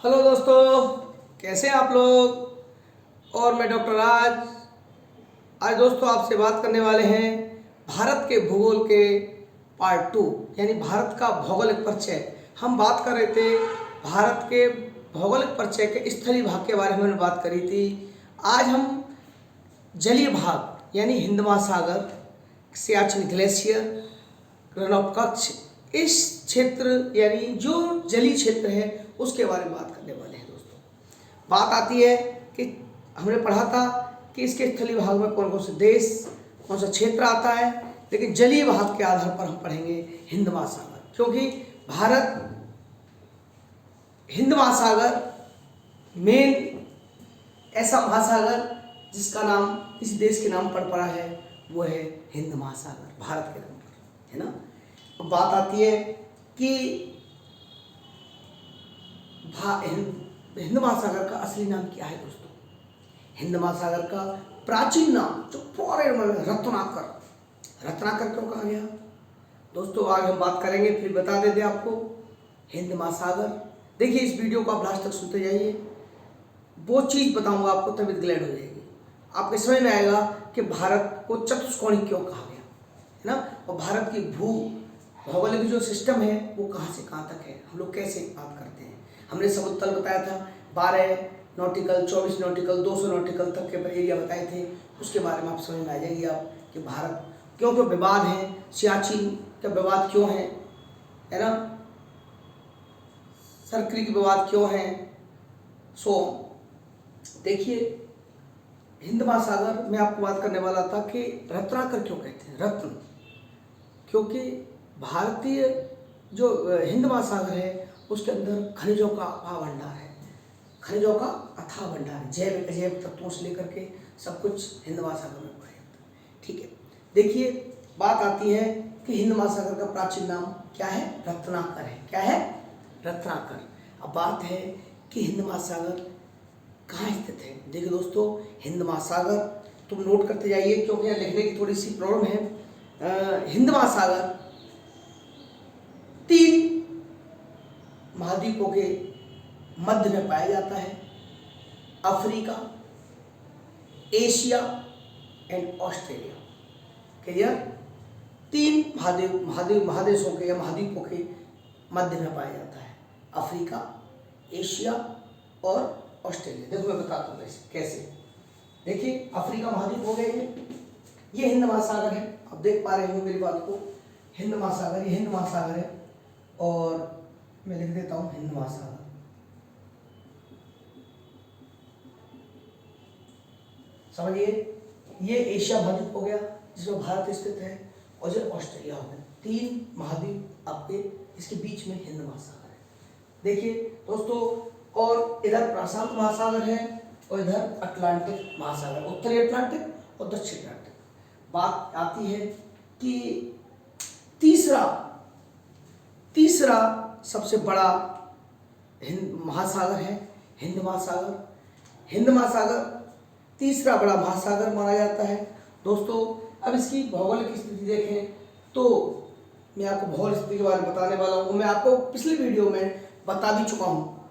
Hello दोस्तों, कैसे हैं आप लोग। और मैं डॉक्टर राज। आज दोस्तों आपसे बात करने वाले हैं भारत के भूगोल के पार्ट 2 यानी भारत का भौगोलिक परिचय। हम बात कर रहे थे भारत के भौगोलिक परिचय के स्थलीय भाग के बारे में हमने बात करी थी। आज हम जलीय भाग यानी हिंद महासागर, Siachen glacier, run of Kutch, इस क्षेत्र यानी जो जलीय क्षेत्र है उसके बारे में बात करने वाले हैं। दोस्तों बात आती है कि हमने पढ़ा था कि इसके स्थलीय भाग में कौन कौन से देश, कौन सा क्षेत्र आता है, लेकिन जलीय भाग के आधार पर हम पढ़ेंगे हिंद महासागर, क्योंकि भारत हिंद महासागर मेन ऐसा महासागर जिसका नाम किसी देश के नाम पर पड़ा है वो है हिंद महासागर, भारत के नाम पर, है ना। अब बात आती है कि हिंद महासागर का असली नाम क्या है। दोस्तों हिंद महासागर का प्राचीन नाम जो फॉरेन में रत्नाकर क्यों कहा गया। दोस्तों आज हम बात करेंगे, फिर बता देते आपको हिंद महासागर। देखिए इस वीडियो को आप लास्ट तक सुनते जाइए, वो चीज़ बताऊंगा आपको, तबीयत ग्लैड हो जाएगी, आपके समझ में आएगा कि भारत को चतुष्कोणी क्यों कहा गया, है ना। और भारत की भौगोलिक जो सिस्टम है वो कहाँ से कहाँ तक है, हम लोग कैसे बात करते हैं। हमने समुद्र तल बताया था 12 नॉटिकल, 24 नॉटिकल, 200 नॉटिकल तक के एरिया बताए थे। उसके बारे में आप समझ में आ जाएगी आप कि भारत क्यों क्यों विवाद है, सियाचिन का विवाद क्यों है ना, सरक्री के विवाद क्यों है। सो देखिए हिंद महासागर में आपको बात करने वाला था कि रत्नाकर क्यों कहते हैं, रत्न, क्योंकि भारतीय जो हिंद महासागर है उसके अंदर खनिजों का अथाह भंडार है, खनिजों का अथाह भंडार है, जैव अजैव तत्वों से लेकर के सब कुछ हिंद महासागर में पाया जाता है। ठीक है, देखिए बात आती है कि हिंद महासागर का प्राचीन नाम क्या है, रत्नाकर है। क्या है, रत्नाकर। अब बात है कि हिंद महासागर कहाँ स्थित है। देखिए दोस्तों हिंद महासागर तुम नोट करते जाइए क्योंकि यहाँ लिखने की थोड़ी सी प्रॉब्लम है। हिंद महासागर 3 महाद्वीपों के मध्य में पाया जाता है, Africa, Asia and Australia. Clear, 3 महादेशों के या महाद्वीपों के मध्य में पाया जाता है, अफ्रीका, एशिया और ऑस्ट्रेलिया। देखो मैं बताता हूँ कैसे। देखिए अफ्रीका महाद्वीप हो गए, ये हिंद महासागर है, आप देख पा रहे हो मेरी बात को, हिंद महासागर, ये हिंद महासागर है और मैं लिख देता हूँ हिंद महासागर। समझिए ये एशिया महाद्वीप हो गया जिसमें भारत स्थित है और जो ऑस्ट्रेलिया हो गया। 3 महाद्वीप आपके इसके बीच में हिंद महासागर है। देखिए दोस्तों, और इधर प्रशांत महासागर है और इधर अटलांटिक महासागर, उत्तरी अटलांटिक और दक्षिण अटलांटिक। बात आती है कि तीसरा सबसे बड़ा हिंद महासागर है हिंद महासागर। हिंद महासागर तीसरा बड़ा महासागर माना जाता है। दोस्तों अब इसकी भौगोलिक स्थिति देखें तो मैं आपको भौगोलिक स्थिति के बारे में बताने वाला हूँ। मैं आपको पिछली वीडियो में बता भी चुका हूँ,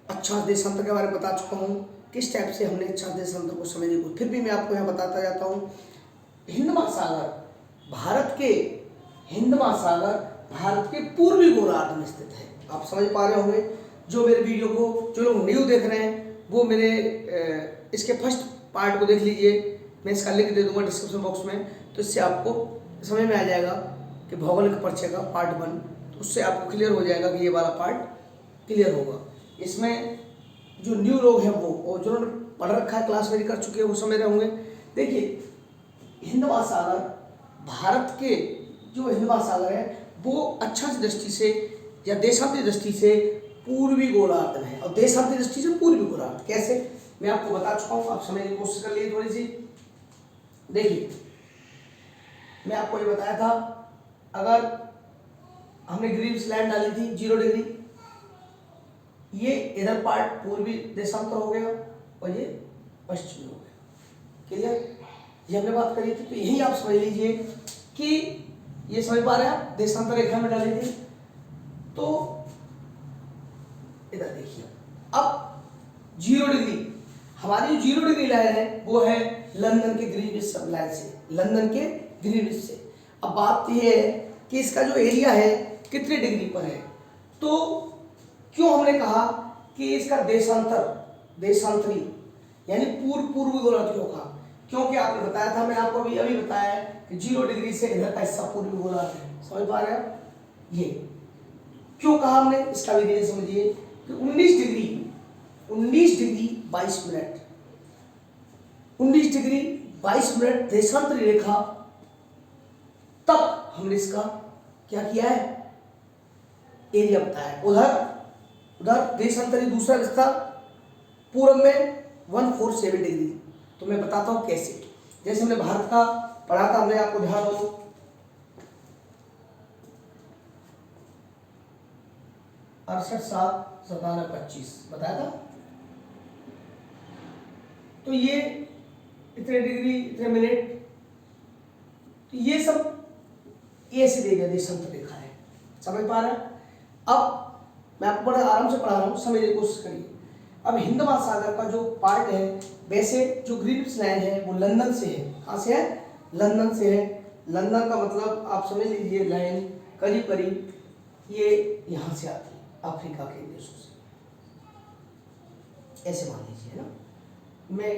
अक्षांश देशांतर के बारे में बता चुका हूँ, किस टाइप से हमने अक्षांश देशांतर को समझने को, फिर भी मैं आपको यहाँ बताता जाता हूँ। हिंद महासागर हिंद महासागर भारत के पूर्वी गोलार्ध में स्थित है। आप समझ पा रहे होंगे, जो मेरे वीडियो को जो लोग न्यू देख रहे हैं वो मेरे इसके फर्स्ट पार्ट को देख लीजिए, मैं इसका लिंक दे दूंगा डिस्क्रिप्शन बॉक्स में, तो इससे आपको समझ में आ जाएगा कि भौगोलिक परिचय का पार्ट 1, तो उससे आपको क्लियर हो जाएगा कि ये वाला पार्ट क्लियर होगा। इसमें जो न्यू लोग हैं वो, और जो पढ़ रखा है, क्लास मेरी कर चुके हैं, वो समझ रहे होंगे। देखिए हिंद महासागर, भारत के जो हिंद महासागर है वो अक्षांश दृष्टि से या देशांतरी दृष्टि से पूर्वी गोलार्ध में है, और देशांतरी दृष्टि से पूर्वी गोलार्ध कैसे मैं आपको बता चुका हूँ, आप समझने की कोशिश कर लीजिए थोड़ी सी। देखिए मैं आपको ये बताया था, अगर हमने ग्रीव्स लाइन डाली थी 0 डिग्री, ये इधर पार्ट पूर्वी देशांतर हो गया और ये पश्चिमी हो गया। क्लियर, ये हमने बात करी थी, तो यही आप समझ लीजिए कि ये समझ पा रहे हैं आप, देशांतर रेखा में डाली थी। तो इधर देखिए अब 0 डिग्री, हमारी जो 0 डिग्री लाइन है वो है लंदन के ग्रीनविच सब लाइन से, लंदन के ग्रीनविच से। अब बात यह है कि इसका जो एरिया है कितने डिग्री पर है, तो क्यों हमने कहा कि इसका देशांतरी यानी पूर्वी गोलार्ध क्यों कहा, क्योंकि आपने बताया था, मैंने आपको अभी बताया है कि 0 डिग्री से इधर का हिस्सा पूर्वी गोलार्ध है। समझ पा रहे हैं? ये क्यों कहा हमने, इसका भी रीजन समझिए कि 19 डिग्री 22 मिनट 19 डिग्री 22 मिनट देशांतरी रेखा, तब हमने इसका क्या किया है, एरिया बताया। उधर देशांतरी दूसरा विस्तार पूर्व में 147 डिग्री। तो मैं बताता हूं कैसे। जैसे हमने भारत का पढ़ा था, हमने आपको ध्यान हो 68 7 57 25 बताया था। तो ये इतने डिग्री इतने मिनट, तो ये सब ऐसे दे गया देशांतर रेखा है। समझ पा रहे हैं? अब मैं आपको बड़ा आराम से पढ़ा रहा हूँ, समझने की कोशिश करिए। अब हिंद महासागर का जो पार्ट है, वैसे जो ग्रीनविच लाइन है वो लंदन से है। कहाँ से है? लंदन से है। लंदन का मतलब आप समझ लीजिए लाइन करीब करीब ये यहाँ से आती है, अफ्रीका के देशों से, ऐसे मान लीजिए ना। मैं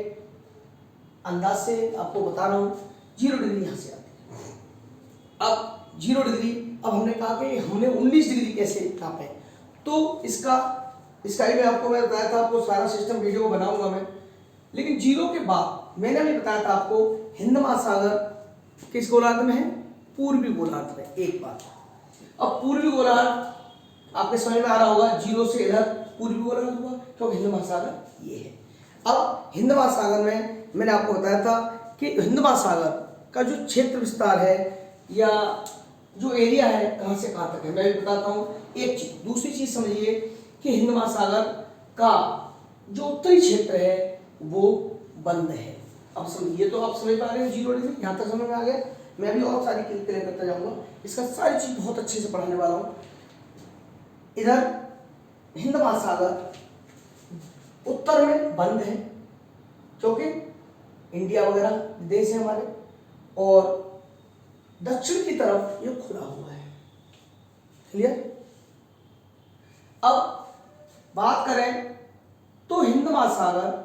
अंदाज से आपको बता रहा हूँ, 0 डिग्री यहाँ से आती है। अब 0 डिग्री, अब हमने कहा कि हमने 19 डिग्री कैसे नापे, तो इसका ही मैं बताया था आपको, सारा सिस्टम वीडियो बनाऊंगा मैं। लेकिन 0 के बाद मैंने भी बताया था आपको, हिंद महासागर किस गोलार्ध में है? पूर्वी गोलार्ध में। एक बात, अब पूर्वी गोलार्ध आपके समझ में आ रहा होगा, 0 से इधर पूर्वी गोलार्ध हुआ, क्योंकि हिंद महासागर ये है। अब हिंद महासागर में मैंने आपको बताया था कि हिंद महासागर का जो क्षेत्र विस्तार है या जो एरिया है कहाँ से कहाँ तक है, मैं भी बताता हूँ। एक चीज, दूसरी चीज समझिए कि हिंद महासागर का जो उत्तरी क्षेत्र है वो बंद है। अब समझिए, तो आप समझ पा रहे हैं 0 डिग्री, यहाँ तक समझ में आ गया। मैं भी और सारी क्लियर करता जाऊंगा, इसका सारी चीज बहुत अच्छे से पढ़ाने वाला हूँ। इधर हिंद महासागर उत्तर में बंद है, क्योंकि इंडिया वगैरह देश है हमारे, और दक्षिण की तरफ ये खुला हुआ है। क्लियर? अब बात करें तो हिंद महासागर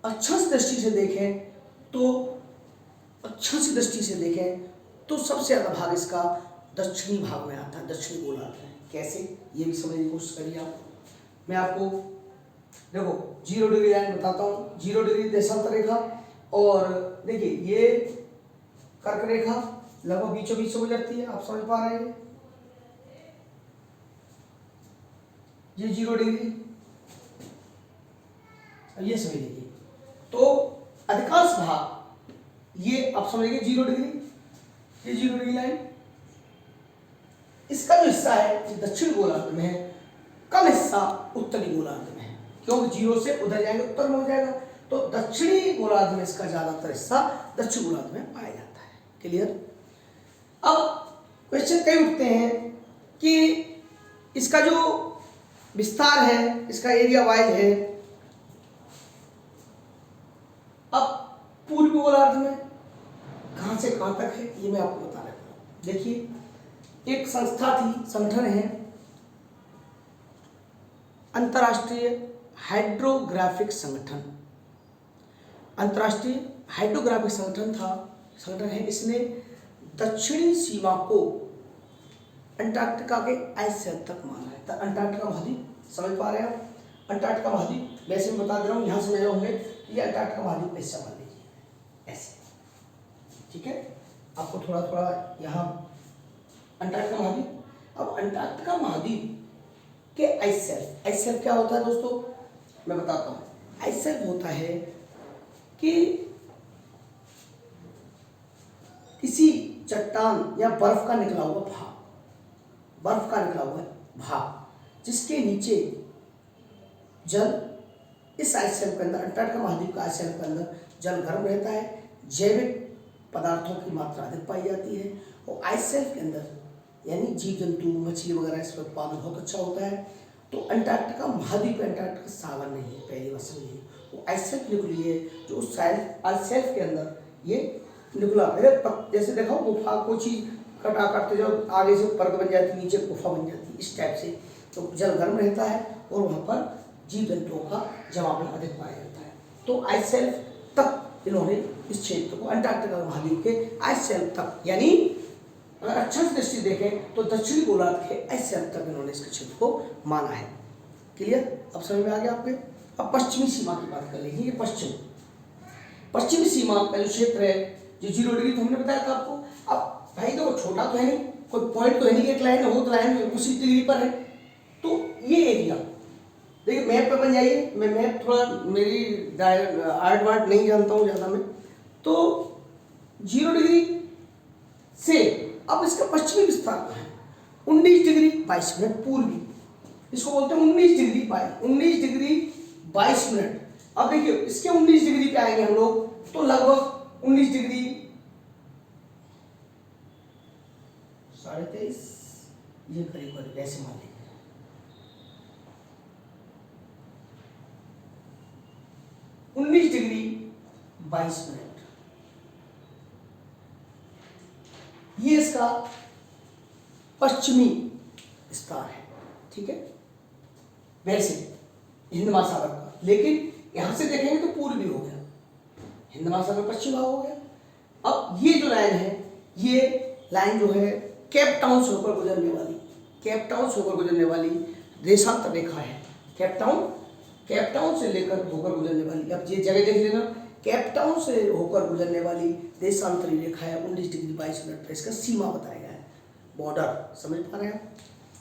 अक्षांश दृष्टि से देखें तो सबसे ज्यादा भाग इसका दक्षिणी भाग में आता है, दक्षिणी गोलार्ध में। कैसे, ये भी समझने की कोशिश करिए आप। मैं आपको देखो 0 डिग्री लाइन बताता हूँ। 0 डिग्री देशांतर रेखा, और देखिए ये कर्क रेखा लगभग बीचों बीच से गुजरती है, आप समझ पा रहे हैं। ये 0 डिग्री, ये समझ लीजिए। तो अधिकांश भाग ये आप समझिए 0 डिग्री, ये 0 डिग्री लाइन, इसका जो हिस्सा है ये दक्षिण गोलार्ध में है, कम हिस्सा उत्तरी गोलार्ध में है, क्योंकि 0 से उधर जाएंगे उत्तर में हो जाएगा। तो दक्षिणी गोलार्ध में इसका ज्यादातर हिस्सा दक्षिण गोलार्ध में पाया जाता है। क्लियर? अब क्वेश्चन कई उठते हैं कि इसका जो विस्तार है, इसका एरिया वाइज है, अब पूर्वी गोलार्ध में कहां से कहां तक है, ये मैं आपको बता रहा हूं। देखिए, एक संगठन है अंतर्राष्ट्रीय हाइड्रोग्राफिक संगठन। अंतर्राष्ट्रीय हाइड्रोग्राफिक संगठन है। इसने दक्षिणी सीमा को अंटार्कटिका के आइस तक माना है। तो अंटार्कटिका महाद्वीप, समझ पा रहे हैं आप? अंटार्कटिका महाद्वीप, वैसे मैं बता दे रहा हूँ, यहाँ समझ होंगे कि ये अंटार्कटिका महाद्वीप का हिस्सा मान लीजिए, ऐसे। ठीक है, आपको थोड़ा थोड़ा यहाँ अंटार्कटिका महाद्वीप। अब अंटार्कटिका महाद्वीप के आइस शेल्फ क्या होता है दोस्तों, मैं बताता हूँ। आइस शेल्फ होता है कि किसी चट्टान या बर्फ का निकला हुआ भाग, जिसके नीचे जल, इस आइस शेल्फ के अंदर, अंटार्कटिका महाद्वीप का आइस शेल्फ के अंदर जल गर्म रहता है, जैविक पदार्थों की मात्रा अधिक पाई जाती है, और आइस शेल्फ के अंदर यानी जीव जंतु मछली वगैरह इसका उत्पादन बहुत अच्छा होता है। तो अंटार्कटिका महाद्वीप, अंटार्कटिका सागर नहीं है, पहली बात समझिए। वो आइससेल्फ न्यूक्ली है जो उस सेल्फ के अंदर ये निकला है। जैसे देखो गुफा को चीज कटा काटते जाओ, आगे से परत बन जाती, नीचे गुफा बन जाती, इस टाइप से। तो जल गर्म रहता है और वहाँ पर जीव जंतुओं का जमावड़ा अधिक पाया जाता है। तो आइससेल्फ तक इन्होंने इस क्षेत्र को, अंटार्कटिका महाद्वीप के आइससेल्फ तक, यानी अगर अच्छा से दृष्टि देखें तो दक्षिणी गोलार्ध के आइससेल्फ तक इन्होंने इसके क्षेत्र को माना है। क्लियर? अब समझ में आ गया आपके। अब पश्चिमी सीमा की बात कर लीजिए। ये पश्चिमी सीमा का जो क्षेत्र है, जो 0 डिग्री तो हमने बताया था आपको। अब भाई तो छोटा तो है नहीं, कोई पॉइंट तो है नहीं, एक लाइन है, वो तो लाइन उसी डिग्री पर है। तो ये एरिया देखिए, मैप पे बन जाइए। मैं मैप थोड़ा, मेरी आर्ट वार्ट नहीं जानता हूँ ज़्यादा मैं। तो 0 डिग्री से अब इसका पश्चिमी विस्तार है 19 डिग्री 22 मिनट पूर्वी, इसको बोलते हैं 19 डिग्री 22 मिनट। अब देखिए इसके 19 डिग्री पे आएंगे हम लोग, तो लगभग 19 डिग्री 23.5 ये करीब ऐसे मान लीजिए। 19 डिग्री 22 मिनट ये इसका पश्चिमी विस्तार है। ठीक है, वैसे हिंद महासागर का, लेकिन यहां से देखेंगे तो पूर्वी हो गया, हिंद महासागर पश्चिम भाग हो गया। अब ये जो लाइन है, ये लाइन जो है केप टाउन से होकर गुजरने वाली, केप टाउन से होकर गुजरने वाली देशांतर रेखा है। केप टाउन से लेकर होकर गुजरने वाली, अब ये जगह देख लेना, केप टाउन से होकर गुजरने वाली देशांतरी रेखा है 19 डिग्री 22 मिनट पर। इसका सीमा बताया गया है, बॉर्डर। समझ पा रहे हैं?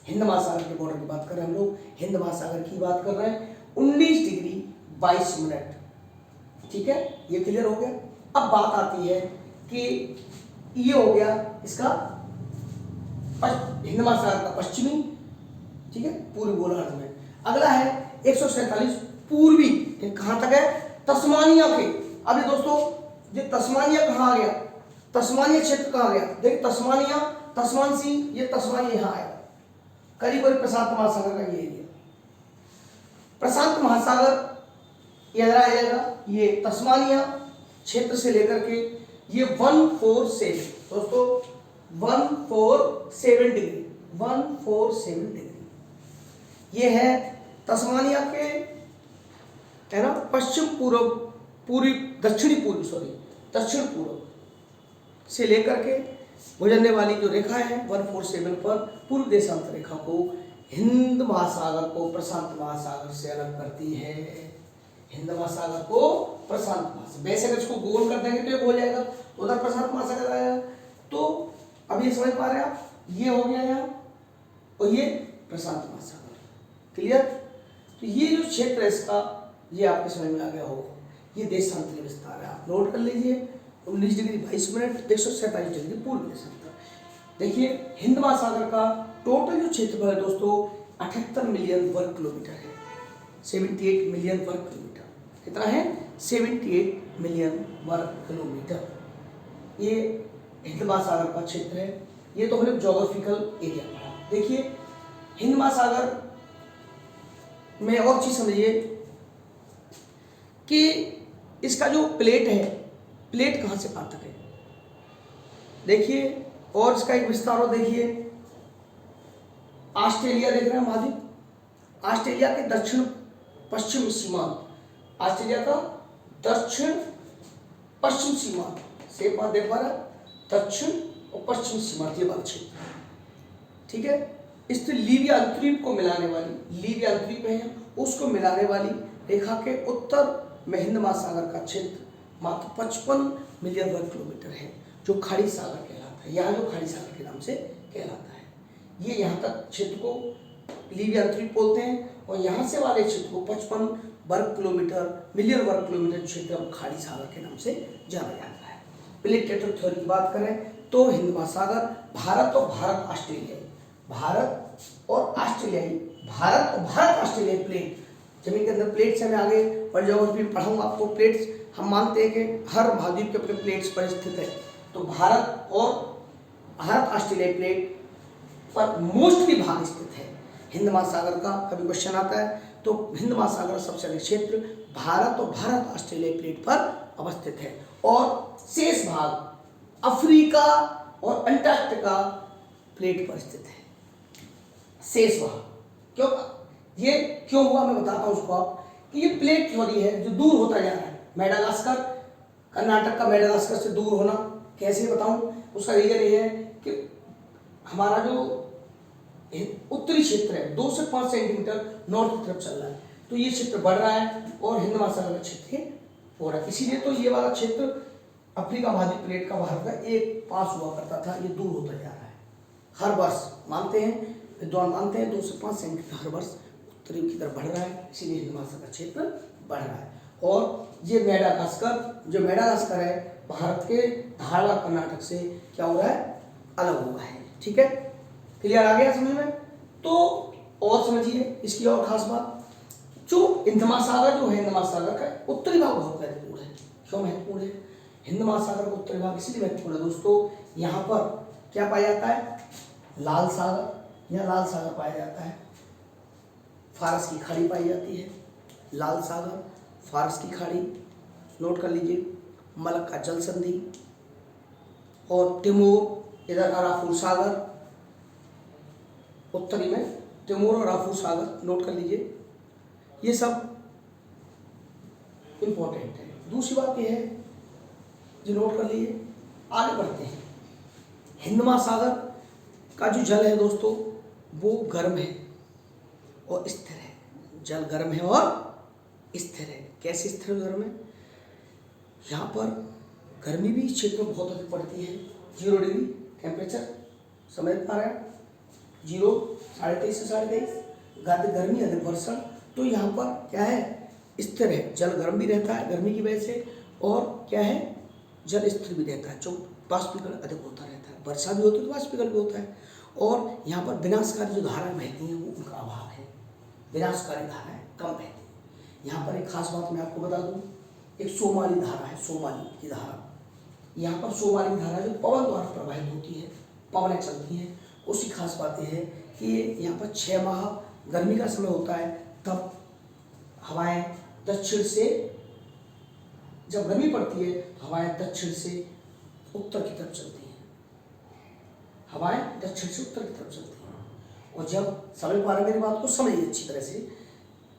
हिंद महासागर के बॉर्डर की बात कर रहे हैं हम लोग, हिंद महासागर की बात कर रहे हैं 19 डिग्री 22 मिनट। ठीक है, ये क्लियर हो गया। अब बात आती है कि ये हो गया इसका हिंद महासागर का पश्चिमी, ठीक है, पूर्वी गोलार्ध में। अगला है 147 पूर्वी, कहां तक है? तस्मानिया के। अभी दोस्तों ये तस्मानिया कहाँ आ गया? तस्मानिया क्षेत्र कहाँ आ गया? देखिए तस्मानिया, तस्मान सी, ये तस्मानिया यहाँ आएगा, करीब करीब प्रशांत महासागर का ये एरिया। प्रशांत महासागर ये आ जाएगा, ये तस्मानिया क्षेत्र से लेकर के ये 147 दोस्तों 147 डिग्री, 147 डिग्री ये है तस्मानिया के, है ना, पश्चिम पूर्व, पूर्वी, दक्षिण पूर्व से लेकर के गुजरने वाली जो रेखा है 147 पर पूर्व देशांतर रेखा को हिंद महासागर को प्रशांत महासागर से अलग करती है। हिंद महासागर को प्रशांत महासागर, वैसे अगर इसको गोल कर देंगे तो ये हो जाएगा, उधर प्रशांत महासागर आएगा। तो अब ये समझ पा रहे हैं आप, ये हो गया यहाँ और ये प्रशांत महासागर। क्लियर? तो ये जो क्षेत्र है इसका, ये आपके समझ में आ गया होगा। ये देशांतरी विस्तार है, आप नोट कर लीजिए 19 डिग्री 22 मिनट 147 डिग्री पूर्व देशांतर। देखिए हिंद महासागर का टोटल जो क्षेत्रफल है दोस्तों 78 मिलियन वर्ग किलोमीटर है, 78 मिलियन वर्ग किलोमीटर। कितना है? 78 मिलियन वर्ग किलोमीटर ये हिंद महासागर का क्षेत्र है। ये तो हमने ज्योग्राफिकल एरिया पढ़ा। देखिए हिंद महासागर में और चीज समझिए कि इसका जो प्लेट है, प्लेट कहाँ से कहाँ तक है देखिए, और इसका एक विस्तार और देखिए। ऑस्ट्रेलिया देख रहे हैं महाद्वीप, ऑस्ट्रेलिया के दक्षिण पश्चिम सीमांत, ऑस्ट्रेलिया का दक्षिण पश्चिम सीमांत से बात देख पा रहा, दक्षिण और पश्चिम सीमांत ये बात क्षेत्र, ठीक है। इस लीबिया अंतरीप को मिलाने वाली, लीबिया अंतरीप है उसको मिलाने वाली रेखा के उत्तर में हिंद महासागर का क्षेत्र मात्र 55 मिलियन वर्ग किलोमीटर है, जो खाड़ी सागर कहलाता है। यहाँ जो खाड़ी सागर के नाम से कहलाता है, ये यहाँ तक क्षेत्र को लीबिया अंतरीप बोलते हैं, और यहाँ से वाले क्षेत्र को 55 वर्ग किलोमीटर, मिलियन वर्ग किलोमीटर क्षेत्र खाड़ी सागर के नाम से जाना जाता है। प्लेट टेक्टोनिक थ्योरी की बात करें तो हिंद महासागर, भारत और भारत ऑस्ट्रेलियाई, भारत और ऑस्ट्रेलियाई, भारत और भारत ऑस्ट्रेलियाई प्लेट, जमीन के अंदर प्लेट्स हैं। मैं आगे पर ज्योग्राफी में पढ़ाऊंगा आपको प्लेट्स। हम मानते हैं कि हर महाद्वीप के अपने प्लेट्स पर स्थित है, तो भारत और भारत ऑस्ट्रेलियाई प्लेट पर मोस्टली भाग स्थित है हिंद महासागर का। कभी क्वेश्चन आता है तो हिंद महासागर सबसे अधिक क्षेत्र भारत और भारत ऑस्ट्रेलिया प्लेट पर अवस्थित है, और शेष भाग अफ्रीका और अंटार्कटिका प्लेट पर स्थित है। शेष भाग क्यों, ये क्यों हुआ मैं बताता हूं उसको आप, कि ये प्लेट थ्योरी है जो दूर होता जा रहा है। मेडागास्कर, कर्नाटक का मेडागास्कर से दूर होना कैसे बताऊं, उसका रीजन ये है कि हमारा जो उत्तरी क्षेत्र है 2 से 5 सेंटीमीटर नॉर्थ की तरफ चल रहा है, तो ये क्षेत्र बढ़ रहा है और हिंद महासागर का क्षेत्र हो रहा है। इसीलिए तो ये वाला क्षेत्र अफ्रीका महाद्वीप प्लेट का भारत का एक पास हुआ करता था, ये दूर होता जा रहा है। हर वर्ष मानते हैं विद्वान मानते हैं 2 से 5 सेंटीमीटर हर वर्ष उत्तरी की तरफ बढ़ रहा है, इसीलिए हिंद महासागर क्षेत्र बढ़ रहा है। और ये मेडागास्कर है भारत के धारवाड़ कर्नाटक से क्या हो रहा है, अलग हुआ है। ठीक है, क्लियर आ गया समझ में। तो और समझिए इसकी और खास बात, जो हिंद महासागर जो है, हिंद महासागर का उत्तरी भाग बहुत महत्वपूर्ण है। क्यों महत्वपूर्ण है? हिंद महासागर का उत्तरी भाग इसलिए महत्वपूर्ण है दोस्तों, यहाँ पर क्या पाया जाता है, लाल सागर, यहाँ लाल सागर पाया जाता है, फारस की खाड़ी पाई जाती है, लाल सागर, फारस की खाड़ी, नोट कर लीजिए, मलक्का जल संधि, और तिमोर, इधर का राफुर सागर, उत्तरी में तिमोर और राफुर सागर, नोट कर लीजिए, ये सब इंपॉर्टेंट है। दूसरी बात यह है जो नोट कर लीजिए, आगे बढ़ते हैं। हिंद महासागर का जो जल है दोस्तों वो गर्म है और स्थिर है, जल गर्म है और स्थिर है। कैसे स्थिर और गर्म है? यहाँ पर गर्मी भी क्षेत्र में बहुत अधिक पड़ती है, 0 डिग्री टेम्परेचर, समझ पा रहे हैं, 0, 23.5 से 23.5, गर्मी अधिक वर्षण, तो यहाँ पर क्या है, स्थिर है, जल गर्म भी रहता है गर्मी की वजह से, और क्या है, जल स्थिर भी रहता है, जो बाष्पीकरण अधिक होता रहता है, वर्षा भी होती है तो बाष्पीकरण भी होता है। और यहाँ पर विनाशकारी जो धाराएं बहती हैं वो उनका अभाव है, विनाशकारी धाराएं कम बहती हैं। यहाँ पर एक खास बात मैं आपको बता दूँ, एक सोमाली धारा है, सोमाली की धारा, यहाँ पर सोमाली धारा जो पवन द्वारा प्रवाहित होती है, पवनें चलती हैं, उसकी खास बात यह है कि यहाँ पर 6 माह गर्मी का समय होता है, तब हवाएं दक्षिण से, जब गर्मी पड़ती है हवाएं दक्षिण से उत्तर की तरफ चलती हैं, हवाएं दक्षिण से उत्तर की तरफ चलती हैं। और जब समझ पा रहे मेरी बात को, समझिए अच्छी तरह से,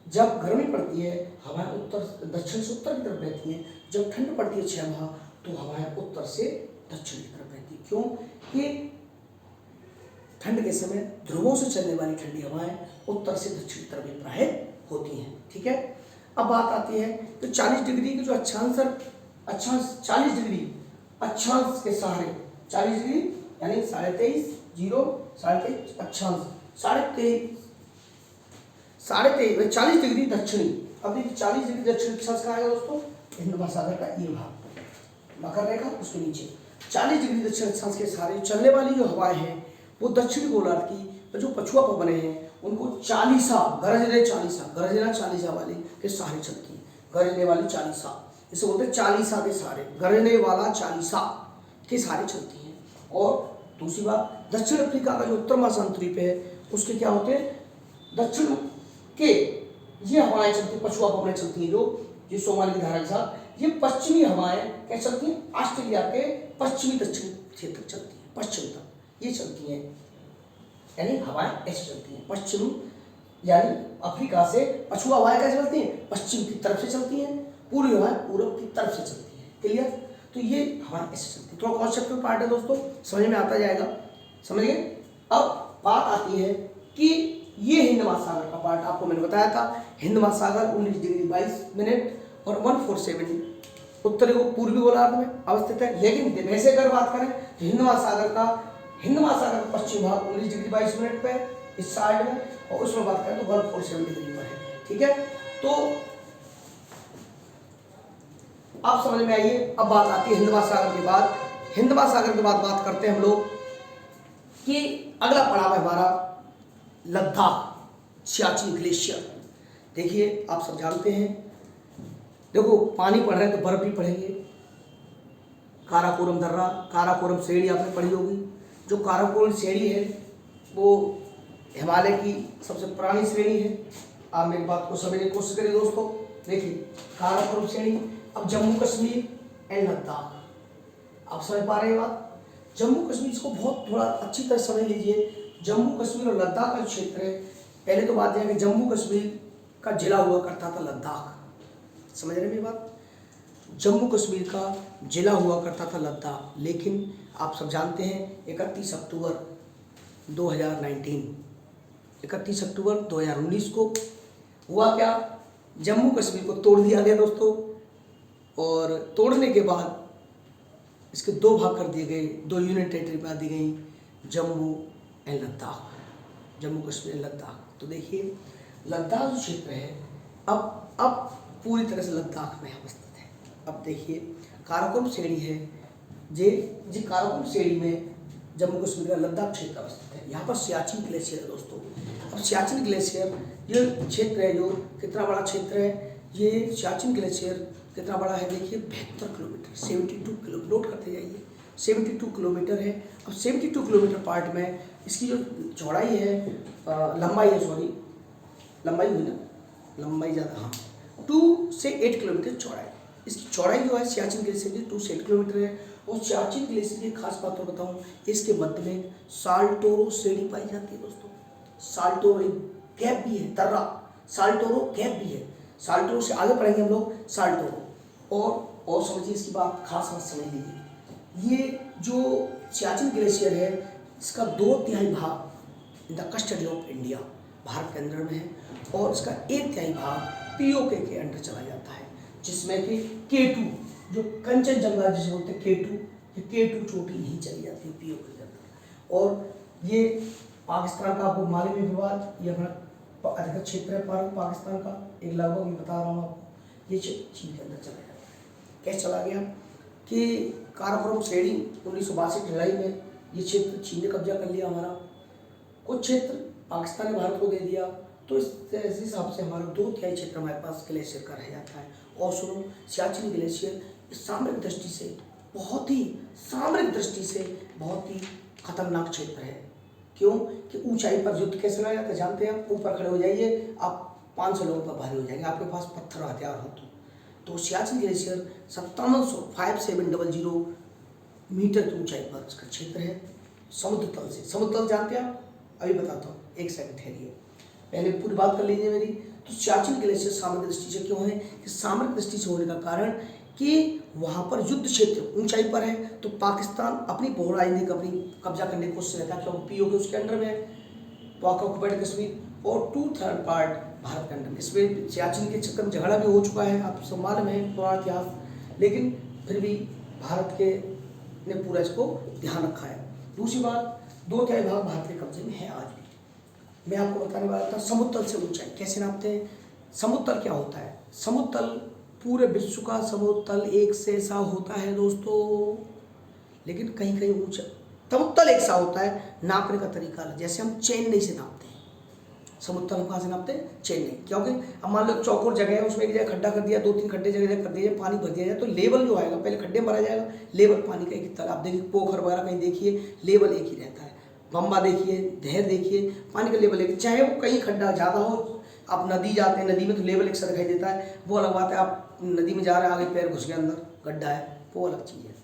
जब गर्मी पड़ती है हवाएं दक्षिण से उत्तर की तरफ बहती हैं, जब ठंड पड़ती है 6 माह तो हवाएं उत्तर से दक्षिण की तरफ बहती हैं। क्यों? कि ठंड के समय ध्रुवों से चलने वाली ठंडी हवाएं उत्तर से दक्षिण की तरफ प्रवाहित होती हैं। ठीक है, अब बात आती है तो 40 डिग्री के जो अक्षांश 40 डिग्री अक्षांश के सहारे, 40 डिग्री यानी 23.5, 0, 23.5 अक्षांश, 23.5 40 डिग्री दक्षिणी। अब देखिए 40 डिग्री दक्षिण अक्षांश कहाँ है दोस्तों, हिंद महासागर का ये भाग, मकर रेखा उसके नीचे 40 डिग्री दक्षिण अक्षांश के सहारे चलने वाली जो हवाएं हैं वो दक्षिणी गोलार्ध की जो पछुआ पवने हैं उनको चालीसा, गरजना चालीसा वाले के सहारे चलती है, गरजने वाली चालीसा, इसे बोलते हैं चालीसा के सहारे, गरजने वाला चालीसा के सहारे चलती हैं। और दूसरी बात, दक्षिण अफ्रीका का जो उत्तर महासागरीय है उसके क्या होते हैं, दक्षिण के ये हवाएं चलती, पछुआ पवनें चलती हैं जो सोमाली की धारा के साथ, ये पश्चिमी हवाएं क्या चलती हैं, ऑस्ट्रेलिया के पश्चिमी दक्षिण क्षेत्र चलती हैं, पश्चिम तक ये चलती हैं, यानी हवाएं ऐसे चलती हैं पश्चिम, यानी अफ्रीका से पछुआ हवाएं कैसे चलती हैं, पश्चिम की तरफ से चलती हैं, पूर्वी हवाएं पूर्व की तरफ से चलती हैं। क्लियर? तो ये हवाएं ऐसे चलती हैं। थोड़ा कॉन्सेप्ट पार्ट है दोस्तों, समझ में आता जाएगा, समझ गए। अब बात आती है कि ये हिंद महासागर का पार्ट आपको मैंने बताया था, हिंद महासागर 19 डिग्री 22 मिनट और 147 उत्तरी को पूर्वी गोलार्ध में अवस्थित है। लेकिन वैसे अगर बात करें तो हिंद महासागर का पश्चिम भाग 19 डिग्री 22 मिनट पे इस साइड में, और उसमें बात करें तो 147 डिग्री पर है। ठीक है, तो आप समझ में आइए। अब बात आती है हिंद महासागर के बाद बात करते हैं हम लोग कि अगला पड़ाव है हमारा लद्दाख सियाचिन ग्लेशियर। देखिए आप सब जानते हैं, देखो पानी पड़ रहा है तो बर्फ भी पड़ेंगे, काराकोरम दर्रा, काराकोरम श्रेणी आपने पढ़ी होगी। जो काराकोरम श्रेणी है वो हिमालय की सबसे पुरानी श्रेणी है। आप मेरी बात को समझने की कोशिश करिए दोस्तों। देखिए काराकोरम श्रेणी, अब जम्मू कश्मीर एंड लद्दाख, आप समझ पा रहे हैं बात। जम्मू कश्मीर, इसको बहुत थोड़ा अच्छी तरह समझ लीजिए। जम्मू कश्मीर और लद्दाख का क्षेत्र है, पहले तो बात यह है कि जम्मू कश्मीर का जिला हुआ करता था लद्दाख, समझ रहे हैं मेरी बात। जम्मू कश्मीर का जिला हुआ करता था लद्दाख, लेकिन आप सब जानते हैं 31 अक्टूबर 2019 को हुआ क्या, जम्मू कश्मीर को तोड़ दिया गया दोस्तों। और तोड़ने के बाद इसके दो भाग कर दिए गए, दो यूनियन टेरिटरी बना दी गई, जम्मू एंड लद्दाख, जम्मू कश्मीर एंड लद्दाख। तो देखिए लद्दाख जो क्षेत्र है अब पूरी तरह से लद्दाख में अवस्थित है। अब देखिए काराकोरम श्रेणी है, जी काराकोरम श्रेणी में जम्मू कश्मीर का लद्दाख क्षेत्र अवस्थित है। यहाँ पर सियाचिन ग्लेशियर है दोस्तों। अब सियाचिन ग्लेशियर ये क्षेत्र है, जो कितना बड़ा क्षेत्र है, ये सियाचिन ग्लेशियर कितना बड़ा है, देखिए 72 किलोमीटर, 72 किलोमीटर, नोट करते जाइए, 72 किलोमीटर है। अब 72 किलोमीटर पार्ट में इसकी जो चौड़ाई है, लंबाई है, सॉरी लंबाई हुई ना, लंबाई ज़्यादा, हाँ 2 से 8 किलोमीटर चौड़ाई। इसकी चौड़ाई जो है सियाचिन ग्लेशियर की 2 से 8 किलोमीटर है। और सियाचिन ग्लेशियर की खास बात तो बताऊँ, इसके मध्य में साल्टोरो श्रेणी पाई जाती है दोस्तों। साल्टोरो एक गैप भी है, दर्रा, साल्टोरो गैप भी है। साल्टोरो से आगे पढ़ेंगे हम लोग साल्टोरो। और समझिए इसकी बात, खास बात समझ लीजिए, ये जो सियाचिन ग्लेशियर है इसका 2/3 भाग in the custody of India, Bharat के अंदर में है, और इसका 1/3 भाग पीओके के अंडर चला जाता है, जिसमें कि K2 जो कंचनजंगा जिसे बोलते हैं K2 चोटी नहीं चली जाती पीओके के अंदर। और ये पाकिस्तान का आपको मालूम है विवाद, ये अपना अधिकतर क्षेत्र है पाकिस्तान का, एक लगभग मैं बता रहा हूँ आपको, ये चीन के अंदर चला जाता है। कैसे चला गया कि काराकोरम श्रेणी 1962 की लड़ाई में ये क्षेत्र चीन ने कब्जा कर लिया हमारा, कुछ क्षेत्र पाकिस्तान ने भारत को दे दिया। तो इस हिसाब से हमारा 2/3 क्षेत्र हमारे पास ग्लेशियर का रह जाता है। और सुनो, सियाचिन ग्लेशियर सामरिक दृष्टि से बहुत ही खतरनाक क्षेत्र है। क्यों कि ऊंचाई पर युद्ध कैसे लड़ा जाता है जानते हैं आप। ऊपर खड़े हो जाइए, आप 500 लोगों पर भारी हो जाएंगे, आपके पास पत्थर हथियार हो तो सियाचिन ग्लेशियर 5700 मीटर की ऊंचाई पर इसका क्षेत्र है। समुद्र तल जानते हैं आप, अभी बताता हूँ, एक सेकंड ठहरिए, पहले पूरी बात कर लीजिए मेरी। तो सियाचिन ग्लेशियर सामरिक दृष्टि से क्यों है कि सामरिक दृष्टि से होने का कारण कि वहाँ पर युद्ध क्षेत्र ऊंचाई पर है, तो पाकिस्तान अपनी पौराइंदी का अपनी कब्जा करने की कोशिश रहता है, क्योंकि पीओके उसके अंडर में है, पाक ऑक्युपाइड कश्मीर, और 2/3 पार्ट भारत के अंदर में। इसमें सियाचिन के चक्कर में झगड़ा भी हो चुका है, आप सब मालूम है पुराना इतिहास, लेकिन फिर भी भारत के ने पूरा इसको ध्यान रखा है। दूसरी बात, 2/3 भाग भारत के कब्जे में है आज भी। मैं आपको बताने वाला था समुद्र तल से ऊंचाई कैसे नापते हैं। समुद्र तल क्या होता है, समुद्र तल पूरे विश्व का समुद्र तल एक से ऐसा होता है दोस्तों, लेकिन कहीं कहीं ऊंचा समुद्र तल एक सा होता है, नापने का तरीका अलग। जैसे हम चेन्नई से नापते हैं समुद्र तल, कहाँ से नापते हैं, चेन्नई, क्योंकि अब मान लो चौकोर जगह है, उसमें एक जगह खड्डा कर दिया, 2-3 खड्डे जगह कर दिए, पानी भर दिया जाए, तो लेवल जो आएगा, पहले खड्डे भरा जाएगा, लेवल पानी का एक तालाब देखिए, पोखर वगैरह कहीं देखिए लेवल एक ही रहता है, बम्बा देखिए, धैर देखिए, पानी का लेवल एक, चाहे वो कहीं खड्डा ज़्यादा हो। आप नदी जाते हैं, नदी में तो लेवल एक सा दिखाई देता है, वो अलग बात है। आप नदी में जा रहे हैं, आगे पैर घुस गए अंदर, गड्ढा है, वो अलग चीज़ है।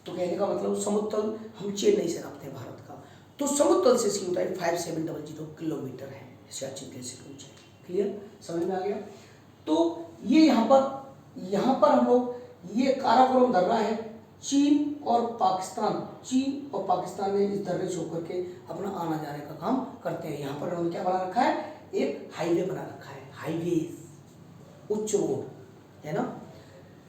तो कहने का मतलब समुद्र तल हम चेन्नई से नापते हैं भारत का, तो समुद्र तल से इसकी ऊंचाई 5700 किलोमीटर है सियाचिन ग्लेशियर की ऊंचाई। क्लियर, समझ में आ गया। तो ये यहाँ पर हम लोग, ये काराकोरम दर्रा है, चीन और पाकिस्तान ने इस दर्रे से होकर के अपना आना जाने का काम करते हैं। यहाँ पर उन्होंने क्या बना रखा है, एक हाईवे बना रखा है, हाईवे, उच्च रोड है ना,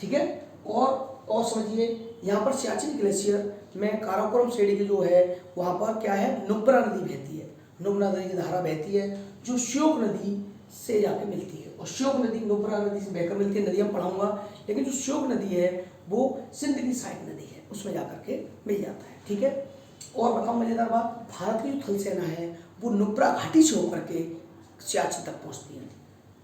ठीक है। और समझिए यहाँ पर सियाचिन ग्लेशियर में काराकोरम श्रेणी की जो है वहाँ पर क्या है, नुब्रा नदी बहती है, नुब्रा नदी की धारा बहती है, जो श्योक नदी से जाके मिलती है, और श्योक नदी नुब्रा नदी से बहकर मिलती है। नदी हम पढ़ाऊंगा, लेकिन जो श्योक नदी है वो सिंध की साइड नदी है, उसमें जाकर के मिल जाता है, ठीक है। और बताऊँ मजेदार बात, भारत की जो थल सेना है वो नुब्रा घाटी से होकर के सियाचिन तक पहुँचती है।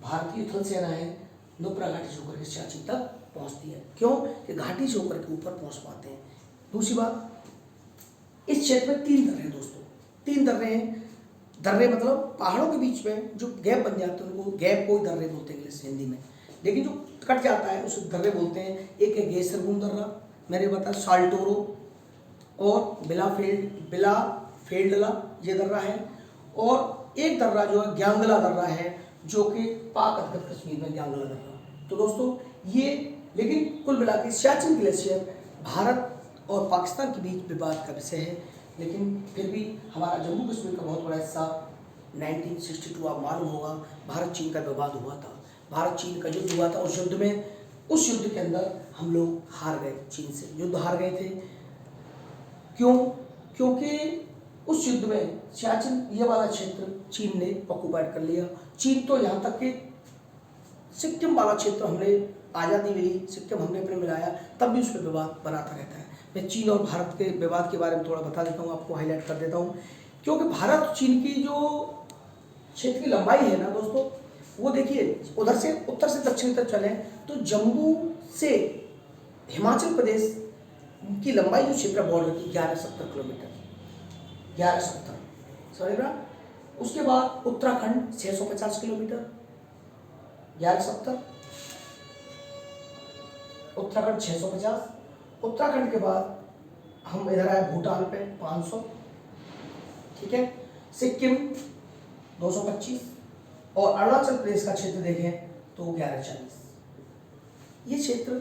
भारत की थल सेना है नुब्रा घाटी से होकर के सियाचिन तक पहुँचती है, क्यों कि घाटी से होकर के ऊपर पहुँच पाते हैं। दूसरी बात, इस क्षेत्र में 3 दर्रे हैं दोस्तों, 3 दर्रे हैं, दर्रे मतलब पहाड़ों के बीच में जो गैप बन जाते हैं उनको गैप को दर्रे बोलते हैं इंग्लिश हिंदी में, लेकिन जो कट जाता है उसे दर्रे बोलते हैं। एक है गेसरगुम दर्रा, मैंने बताया साल्टोरो, और बिलाफेल्डला ये दर्रा है, और एक दर्रा जो है ग्यांगला दर्रा है, जो कि पाक अधिकृत कश्मीर में ग्यांगला दर्रा। तो दोस्तों ये, लेकिन कुल मिला के सियाचिन ग्लेशियर भारत और पाकिस्तान के बीच विवाद का विषय है, लेकिन फिर भी हमारा जम्मू कश्मीर का बहुत बड़ा हिस्सा 1962 आप मालूम होगा भारत चीन का विवाद हुआ था, भारत चीन का युद्ध हुआ था। उस युद्ध के अंदर हम लोग हार गए, चीन से युद्ध हार गए थे। क्यों? क्योंकि उस युद्ध में सियाचिन ये वाला क्षेत्र चीन ने ऑक्युपाइड कर लिया। चीन तो यहाँ तक कि सिक्किम वाला क्षेत्र हमने आज़ादी मिली, सिक्किम हमने अपने मिलाया, तब भी उस पर विवाद बनाता रहता है। मैं चीन और भारत के विवाद के बारे में थोड़ा बता देता हूँ, आपको हाईलाइट कर देता हूँ। क्योंकि भारत और चीन की जो क्षेत्र की लंबाई है ना दोस्तों, वो देखिए उधर से उत्तर से दक्षिण तक चले तो जम्मू से हिमाचल प्रदेश की लंबाई जो क्षेत्र बॉर्डर की 1170 किलोमीटर, 1170 समझ रहा। उसके बाद उत्तराखंड 650 किलोमीटर, 1170 उत्तराखंड 650। उत्तराखंड के बाद हम इधर आए भूटान पे 500, ठीक है, सिक्किम 225, और अरुणाचल प्रदेश का क्षेत्र देखें तो 1140। ये क्षेत्र,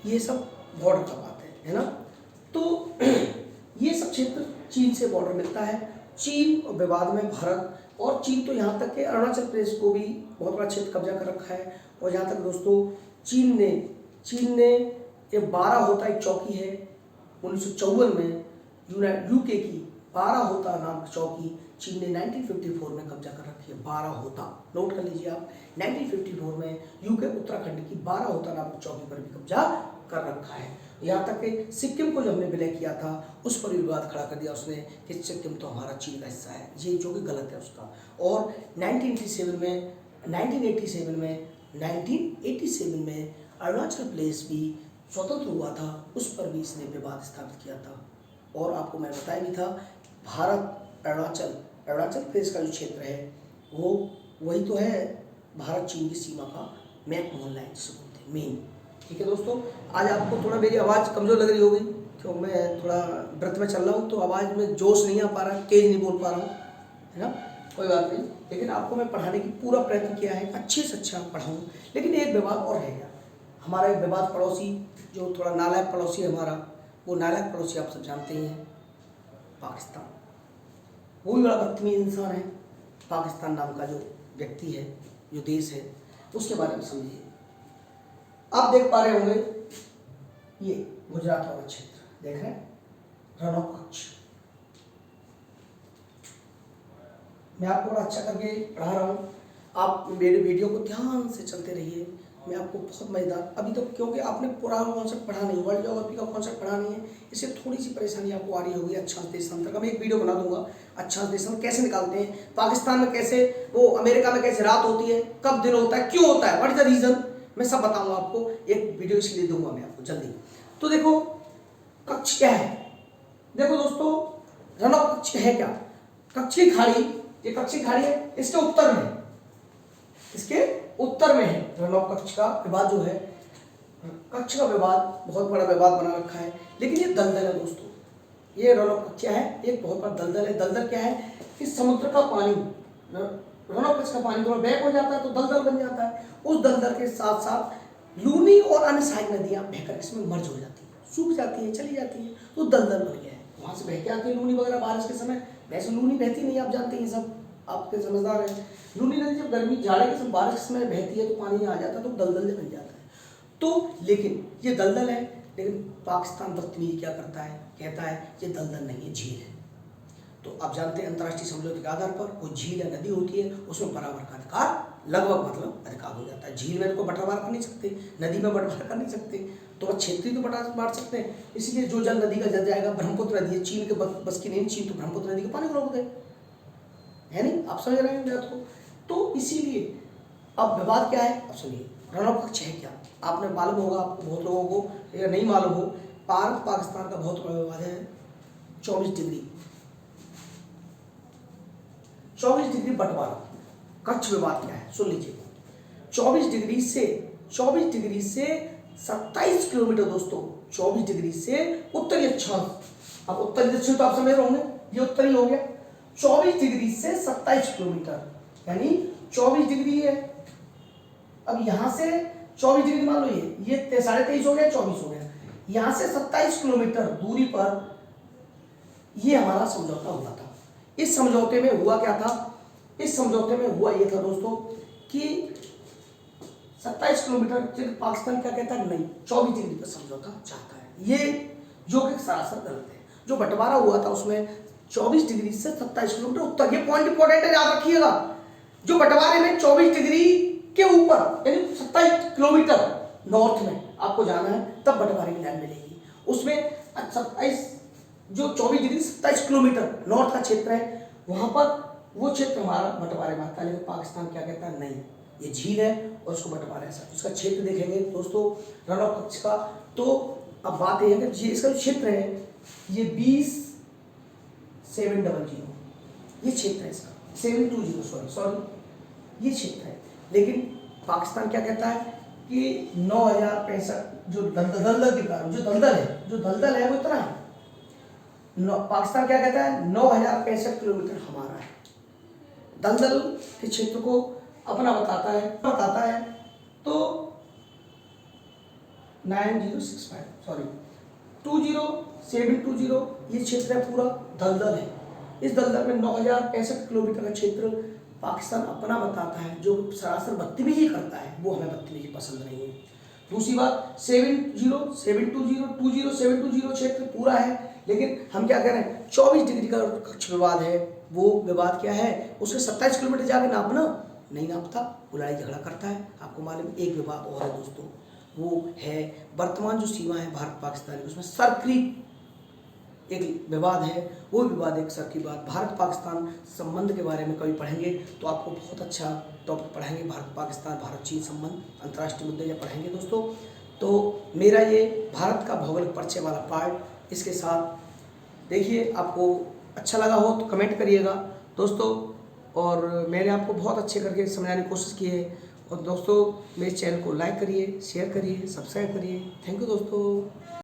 ये सब बॉर्डर का बात है ना। तो ये सब क्षेत्र चीन से बॉर्डर मिलता है। चीन और विवाद में भारत, और चीन तो यहाँ तक कि अरुणाचल प्रदेश को भी बहुत बड़ा क्षेत्र कब्जा कर रखा है। और यहाँ तक दोस्तों चीन ने ये 12 होता एक चौकी है 1954 में यूके की 12 होता नामक चौकी चीन ने 1954 में कब्जा कर रखी है। 12 होता, नोट कर लीजिए आप, 1954 में यूके उत्तराखंड की 12 होता नामक चौकी पर भी कब्जा कर रखा है। यहाँ तक कि सिक्किम को जब हमने विलय किया था उस पर विवाद खड़ा कर दिया उसने कि सिक्किम तो हमारा चीन का हिस्सा है, ये जो कि गलत है उसका। और 1987 में अरुणाचल प्रदेश भी स्वतंत्र हुआ था, उस पर भी इसने विवाद स्थापित किया था। और आपको मैं बताया भी था भारत अरुणाचल प्रदेश का जो क्षेत्र है वो वही तो है भारत चीन की सीमा का मैप मोहन लाइन जिसे बोलते हैं मेन। ठीक है दोस्तों, आज आपको थोड़ा मेरी आवाज़ कमज़ोर लग रही होगी क्यों मैं थोड़ा व्रत में चल रहा हूँ, तो आवाज़ में जोश नहीं आ पा रहा, तेज नहीं बोल पा रहा हूँ, है ना, कोई बात नहीं। लेकिन आपको मैं पढ़ाने की पूरा प्रयत्न किया है, अच्छे से अच्छा पढ़ाऊँ। लेकिन एक विवाद और रह गया, हमारा एक विवाद पड़ोसी जो थोड़ा नालायक पड़ोसी है हमारा, वो नालायक पड़ोसी आप सब जानते ही हैं, पाकिस्तान। वो भी बड़ा बदतमीज इंसान है, पाकिस्तान नाम का जो व्यक्ति है, जो देश है, उसके बारे में समझिए। आप देख पा रहे होंगे ये गुजरात वाला क्षेत्र देख रहे हैं, रण ऑफ कच्छ। मैं आपको बड़ा अच्छा करके पढ़ा रहा हूँ, आप मेरे वीडियो को ध्यान से चलते रहिए। मैं आपको बहुत मज़ेदार, अभी तो क्योंकि आपने पूरा कॉन्सेप्ट पढ़ा नहीं, वर्ल्ड ज्योग्राफी का कॉन्सेप्ट पढ़ा नहीं है, इससे थोड़ी सी परेशानी आपको आ रही होगी। अक्षांश देशांतर का मैं एक वीडियो बना दूंगा, अक्षांश देशांतर कैसे निकालते हैं, पाकिस्तान में कैसे, वो अमेरिका में कैसे रात होती है, कब दिन होता है, क्यों होता है, व्हाट इज द रीजन, मैं सब बताऊंगा आपको। एक वीडियो इसलिए दूंगा मैं आपको जल्दी। तो देखो कच्छ क्या है, देखो दोस्तों रण ऑफ कच्छ है क्या, कच्छ की खाड़ी, ये कच्छ की खाड़ी है, इसके उत्तर में, इसके उत्तर में है रण ऑफ कच्छ का विवाद जो है। कच्छ का विवाद बहुत बड़ा विवाद बना रखा है, लेकिन ये दलदल है दोस्तों, ये रण ऑफ कच्छ क्या है, एक बहुत बड़ा दलदल है। दलदल क्या है कि समुद्र का पानी, रण ऑफ कच्छ का पानी थोड़ा बैक हो जाता है तो दलदल बन जाता है, उस दलदल के साथ साथ लूनी और अन्य सहायक नदियां बहकर इसमें मर्ज हो जाती है, सूख जाती है, चली जाती है, तो दलदल बन गया है। वहां से बह के आती है लूनी वगैरह बारिश के समय, वैसे लूनी बहती नहीं, आप जानते हैं सब, आपके समझदार हैं। लूनी नदी जब गर्मी जाड़े के समय बारिश के समय बहती है तो पानी आ जाता है तो दलदल बन जाता है। तो लेकिन ये दलदल है, लेकिन पाकिस्तान बदतमीजी क्या करता है, कहता है ये दलदल नहीं है, झील है। तो आप जानते हैं अंतर्राष्ट्रीय समझौते के आधार पर कोई झील या नदी होती है उसमें बराबर का अधिकार, लगभग मतलब अधिकार हो जाता है। झील में तो बंटवारा कर नहीं सकते, नदी में बंटवारा कर नहीं सकते, तो वह क्षेत्रीय तो बांट सकते हैं। इसलिए जो जल नदी का जल जाएगा, ब्रह्मपुत्र नदी है, चीन के बस की नहीं, चीन तो ब्रह्मपुत्र नदी के पानी को रोक दे, है नहीं, आप समझ रहे हैं बात को। तो इसीलिए अब विवाद क्या है, अब सुनिए, रण ऑफ कच्छ है क्या, आपने मालूम होगा, आपको बहुत लोगों को या नहीं मालूम हो, भारत पाकिस्तान का बहुत बड़ा विवाद है 24 डिग्री 24 डिग्री बंटवारा, कच्छ विवाद क्या है सुन लीजिए। 24 डिग्री से 27 किलोमीटर दोस्तों, 24 डिग्री से उत्तरी अक्षांश। अब उत्तरी दक्षिण तो आप समझ रहे होंगे, ये उत्तरी हो गया। 24 डिग्री से 27 किलोमीटर यानी 24 डिग्री है। अब यहां से 24 डिग्री मान लो, ये 23.5 हो गया, 24 हो गया। यहां से 27 किलोमीटर दूरी पर ये हमारा समझौता हुआ था। इस समझौते में हुआ क्या था? इस समझौते में हुआ ये था दोस्तों कि 27 किलोमीटर, पाकिस्तान क्या कहता है? नहीं, 24 डिग्री पर समझौता चाहता है, ये जो कि सरासर गलत है। जो बंटवारा हुआ था उसमें 24 डिग्री से 27 किलोमीटर उत्तर, ये पॉइंट इंपॉर्टेंट है, याद रखिएगा। जो बंटवारे में 24 डिग्री के ऊपर यानी 27 किलोमीटर नॉर्थ में आपको जाना है, तब बंटवारे की लाइन मिलेगी। उसमें 27 जो 24 डिग्री 27 किलोमीटर नॉर्थ का क्षेत्र है, वहां पर वो क्षेत्र हमारा बंटवारे में आता है। लेकिन पाकिस्तान क्या कहता है? नहीं, ये झील है और उसको बंटवारा है। उसका क्षेत्र देखेंगे दोस्तों रन ऑफ कच्छ का, तो अब बात यह है कि इसका जो क्षेत्र है ये 20,700 ये क्षेत्र है इसका, 720 सॉरी ये क्षेत्र है। लेकिन पाकिस्तान क्या कहता है कि 9,065 जो दलदल के कारण जो दलदल है वो इतना है। पाकिस्तान क्या कहता है? 9,065 किलोमीटर हमारा है। दलदल के क्षेत्र को अपना बताता है तो 20,720 ये क्षेत्र है, पूरा दलदल है। इस दलदल में 9,065 किलोमीटर का क्षेत्र पाकिस्तान अपना बताता है, जो सरासर बदतमीजी करता है, वो हमें बदतमीजी पसंद नहीं है। दूसरी बात 720 क्षेत्र पूरा है, लेकिन हम क्या कह रहे हैं? 24 डिग्री का कच्छ विवाद है। वो विवाद क्या है? उसके 27 किलोमीटर जाके नापना नहीं नापता, वो लड़ाई झगड़ा करता है। आपको मालूम एक विवाद और है दोस्तों, वो है वर्तमान जो सीमा है भारत पाकिस्तान की, उसमें सरक्रीक एक विवाद है। वो विवाद एक सर की बात, भारत पाकिस्तान संबंध के बारे में कभी पढ़ेंगे तो आपको बहुत अच्छा टॉपिक पढ़ाएंगे। भारत पाकिस्तान, भारत चीन संबंध, अंतर्राष्ट्रीय मुद्दे जब पढ़ेंगे दोस्तों। तो मेरा ये भारत का भौगोलिक परिचय वाला पार्ट इसके साथ देखिए, आपको अच्छा लगा हो तो कमेंट करिएगा दोस्तों। और मैंने आपको बहुत अच्छे करके समझाने की कोशिश की है। और दोस्तों मेरे चैनल को लाइक करिए, शेयर करिए, सब्सक्राइब करिए। थैंक यू दोस्तों।